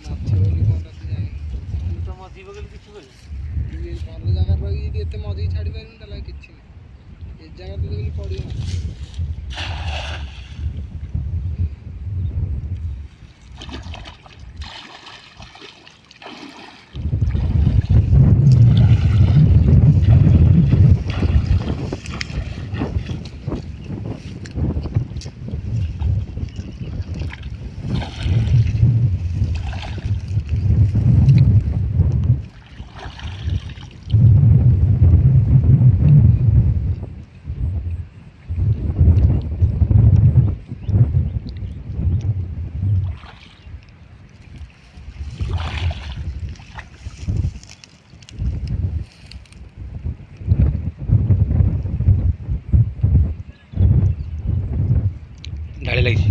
ମାଛ ବୋଲି କଣଟା ସେ ଜାଣିନି। ତୁ ତ ମଝି ପକେଇଲୁ କିଛି କହିଲୁ। ଟିକେ ଭଲ ଜାଗାରେ ରହିକି ଯଦି ଏତେ ମଝିକି ଛାଡ଼ି ପାରିବୁନି ତାହେଲେ କିଛି ନାହିଁ। ଏ ଜାଗା ତ ଦେଖିଲି ପଡ଼ିବ। ढाड़ी लगी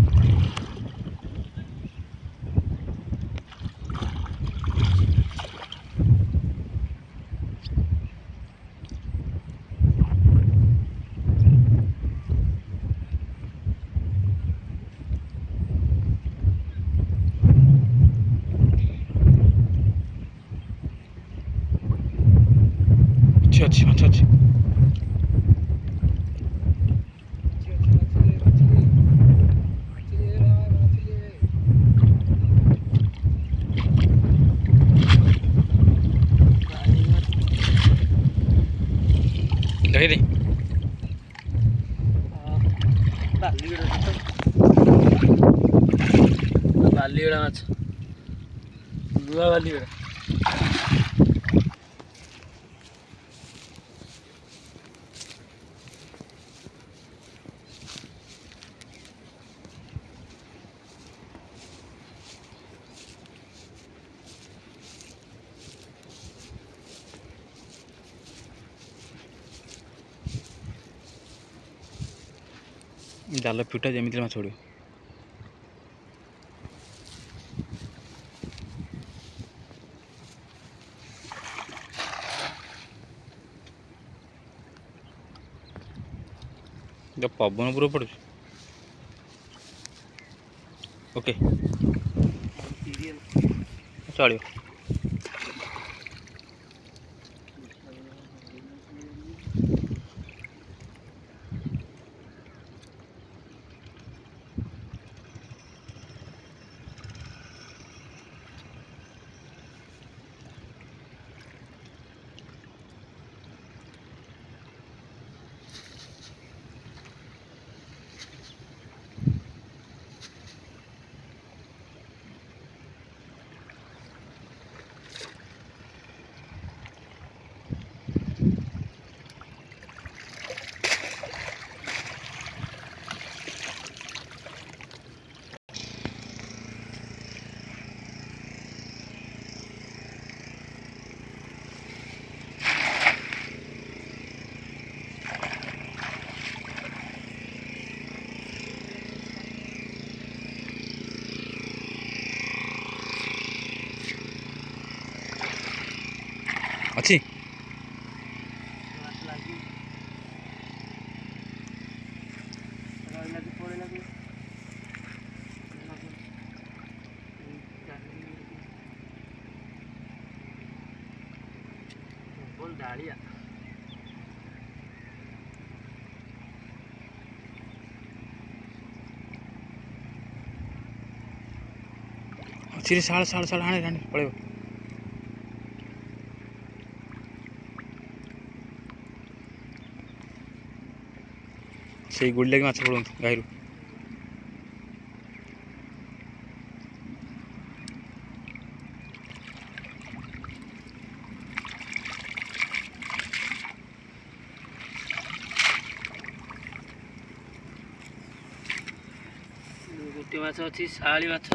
अच्छी अच्छी अच्छी लगे थे ବାଲିଗୁଡ଼ା ମାଛ ଲୁହା ବାଲିଗୁଡ଼ା। जाल फिटा जमी माछ उड़ पवन पूरा पड़े ओके चलो अच्छी डालिया अच्छी साल साल साल हाँ हाँ पड़े से गुड़ लगे माछ पड़ू गाई गोटे माछ अच्छी शाली माछ।